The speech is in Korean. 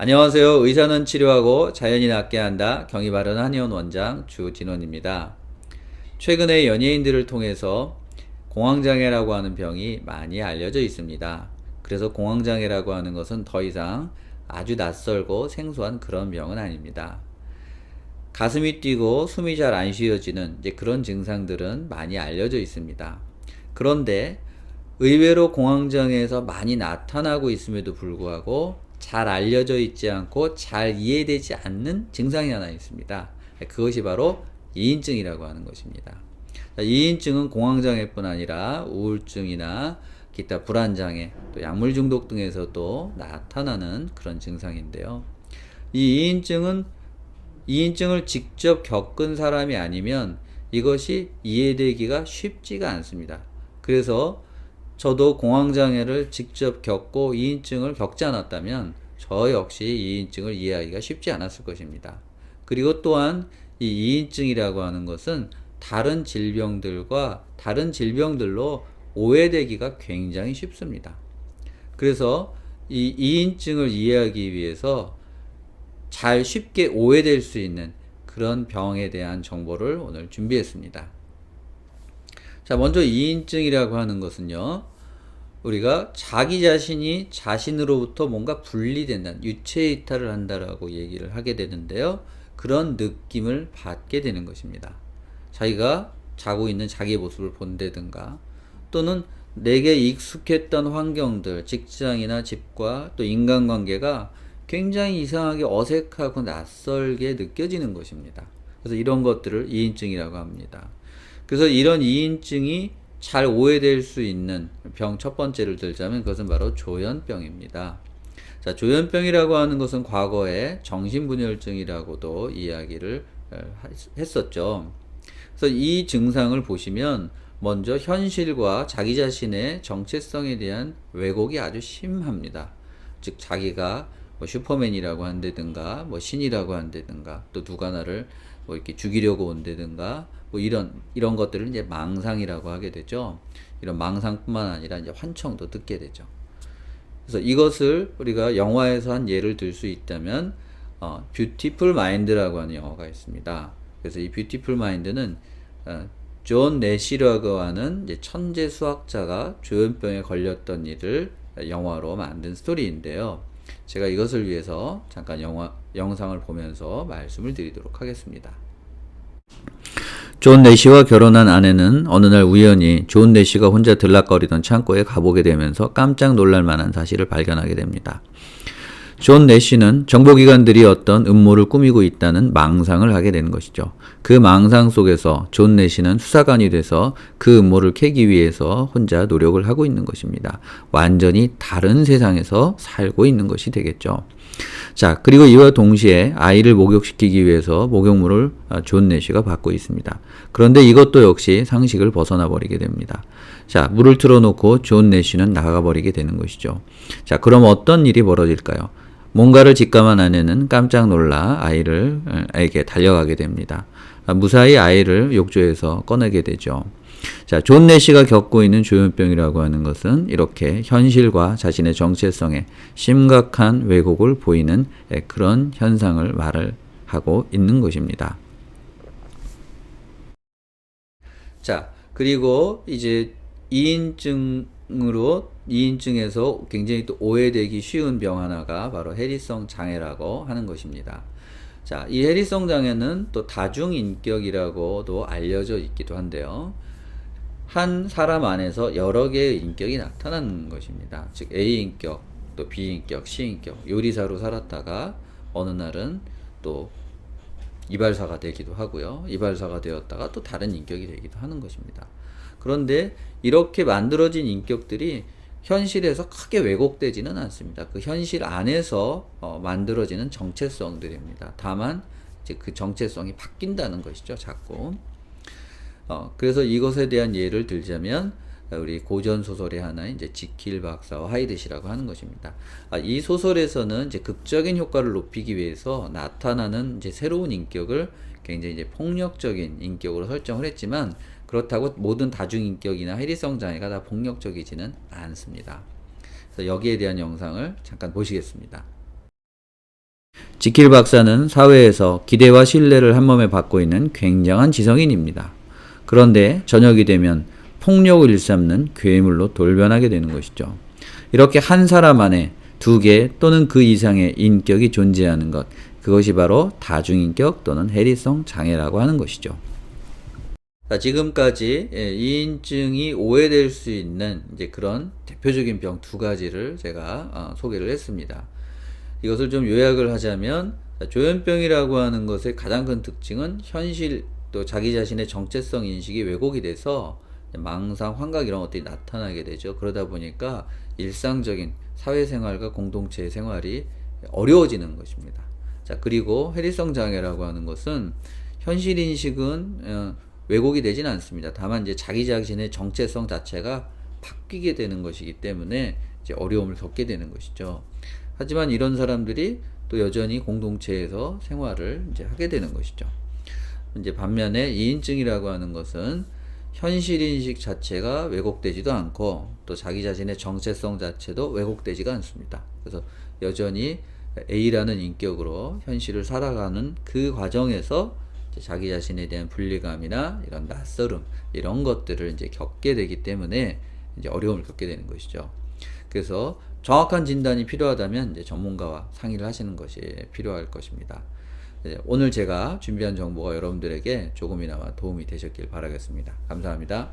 안녕하세요. 의사는 치료하고 자연이 낫게 한다. 경의 바른 한의원 원장 주진원입니다. 최근에 연예인들을 통해서 공황장애라고 하는 병이 많이 알려져 있습니다. 그래서 공황장애라고 하는 것은 더 이상 아주 낯설고 생소한 그런 병은 아닙니다. 가슴이 뛰고 숨이 잘 안 쉬어지는 그런 증상들은 많이 알려져 있습니다. 그런데 의외로 공황장애에서 많이 나타나고 있음에도 불구하고 잘 알려져 있지 않고 잘 이해되지 않는 증상이 하나 있습니다. 그것이 바로 이인증이라고 하는 것입니다. 이인증은 공황장애뿐 아니라 우울증이나 기타 불안장애, 또 약물 중독 등에서도 나타나는 그런 증상인데요. 이 이인증을 직접 겪은 사람이 아니면 이것이 이해되기가 쉽지가 않습니다. 그래서 저도 공황장애를 직접 겪고 이인증을 겪지 않았다면 저 역시 이인증을 이해하기가 쉽지 않았을 것입니다. 그리고 또한 이 이인증이라고 하는 것은 다른 질병들로 오해되기가 굉장히 쉽습니다. 그래서 이 이인증을 이해하기 위해서 잘 쉽게 오해될 수 있는 그런 병에 대한 정보를 오늘 준비했습니다. 자, 먼저 이인증이라고 하는 것은요, 우리가 자기 자신이 자신으로부터 뭔가 분리된다는, 유체이탈을 한다라고 얘기를 하게 되는데요. 그런 느낌을 받게 되는 것입니다. 자기가 자고 있는 자기의 모습을 본다든가, 또는 내게 익숙했던 환경들, 직장이나 집과 또 인간관계가 굉장히 이상하게 어색하고 낯설게 느껴지는 것입니다. 그래서 이런 것들을 이인증이라고 합니다. 그래서 이런 이인증이 잘 오해될 수 있는 병 첫 번째를 들자면 그것은 바로 조현병입니다. 자, 조현병이라고 하는 것은 과거에 정신분열증이라고도 이야기를 했었죠. 그래서 이 증상을 보시면 먼저 현실과 자기 자신의 정체성에 대한 왜곡이 아주 심합니다. 즉 자기가 뭐 슈퍼맨이라고 한다든가 뭐 신이라고 한다든가 또 누가 나를 뭐 이렇게 죽이려고 온다든가 뭐 이런 것들을 이제 망상이라고 하게 되죠. 이런 망상뿐만 아니라 이제 환청도 듣게 되죠. 그래서 이것을 우리가 영화에서 한 예를 들 수 있다면 뷰티풀 마인드라고 하는 영화가 있습니다. 그래서 이 뷰티풀 마인드는 존 내시라고 하는 이제 천재 수학자가 조현병에 걸렸던 일을 영화로 만든 스토리인데요. 제가 이것을 위해서 잠깐 영상을 보면서 말씀을 드리도록 하겠습니다. 존 내시와 결혼한 아내는 어느 날 우연히 존 내시가 혼자 들락거리던 창고에 가보게 되면서 깜짝 놀랄 만한 사실을 발견하게 됩니다. 존 내시는 정보기관들이 어떤 음모를 꾸미고 있다는 망상을 하게 되는 것이죠. 그 망상 속에서 존 내시는 수사관이 돼서 그 음모를 캐기 위해서 혼자 노력을 하고 있는 것입니다. 완전히 다른 세상에서 살고 있는 것이 되겠죠. 자, 그리고 이와 동시에 아이를 목욕시키기 위해서 목욕물을 존 내시가 받고 있습니다. 그런데 이것도 역시 상식을 벗어나 버리게 됩니다. 자, 물을 틀어놓고 존 내시는 나가 버리게 되는 것이죠. 자, 그럼 어떤 일이 벌어질까요? 뭔가를 직감한 아내는 깜짝 놀라 아이에게 달려가게 됩니다. 무사히 아이를 욕조에서 꺼내게 되죠. 자, 존 내시가 겪고 있는 조현병이라고 하는 것은 이렇게 현실과 자신의 정체성에 심각한 왜곡을 보이는 그런 현상을 말을 하고 있는 것입니다. 자, 그리고 이제 이인증에서 굉장히 또 오해되기 쉬운 병 하나가 바로 해리성 장애라고 하는 것입니다. 자, 이 해리성 장애는 또 다중인격이라고도 알려져 있기도 한데요. 한 사람 안에서 여러 개의 인격이 나타나는 것입니다. 즉 A인격, 또 B인격, C인격, 요리사로 살았다가 어느 날은 또 이발사가 되기도 하고요. 이발사가 되었다가 또 다른 인격이 되기도 하는 것입니다. 그런데 이렇게 만들어진 인격들이 현실에서 크게 왜곡되지는 않습니다. 그 현실 안에서 만들어지는 정체성들입니다. 다만 이제 그 정체성이 바뀐다는 것이죠, 자꾸. 그래서 이것에 대한 예를 들자면 우리 고전 소설의 하나 이제 지킬 박사와 하이드시라고 하는 것입니다. 이 소설에서는 이제 극적인 효과를 높이기 위해서 나타나는 이제 새로운 인격을 굉장히 이제 폭력적인 인격으로 설정을 했지만 그렇다고 모든 다중인격이나 해리성 장애가 다 폭력적이지는 않습니다. 그래서 여기에 대한 영상을 잠깐 보시겠습니다. 지킬 박사는 사회에서 기대와 신뢰를 한몸에 받고 있는 굉장한 지성인입니다. 그런데 저녁이 되면 폭력을 일삼는 괴물로 돌변하게 되는 것이죠. 이렇게 한 사람 안에 두 개 또는 그 이상의 인격이 존재하는 것, 그것이 바로 다중인격 또는 해리성 장애라고 하는 것이죠. 자, 지금까지 이인증이 오해될 수 있는 이제 그런 대표적인 병 두 가지를 제가 소개를 했습니다. 이것을 좀 요약을 하자면, 조현병이라고 하는 것의 가장 큰 특징은 현실 또 자기 자신의 정체성 인식이 왜곡이 돼서 망상, 환각 이런 것들이 나타나게 되죠. 그러다 보니까 일상적인 사회생활과 공동체 생활이 어려워지는 것입니다. 자, 그리고 해리성 장애라고 하는 것은 현실 인식은 왜곡이 되지는 않습니다. 다만 이제 자기 자신의 정체성 자체가 바뀌게 되는 것이기 때문에 이제 어려움을 겪게 되는 것이죠. 하지만 이런 사람들이 또 여전히 공동체에서 생활을 이제 하게 되는 것이죠. 이제 반면에 이인증이라고 하는 것은 현실 인식 자체가 왜곡되지도 않고 또 자기 자신의 정체성 자체도 왜곡되지가 않습니다. 그래서 여전히 A라는 인격으로 현실을 살아가는 그 과정에서 자기 자신에 대한 분리감이나 이런 낯설음 이런 것들을 이제 겪게 되기 때문에 이제 어려움을 겪게 되는 것이죠. 그래서 정확한 진단이 필요하다면 이제 전문가와 상의를 하시는 것이 필요할 것입니다. 오늘 제가 준비한 정보가 여러분들에게 조금이나마 도움이 되셨길 바라겠습니다. 감사합니다.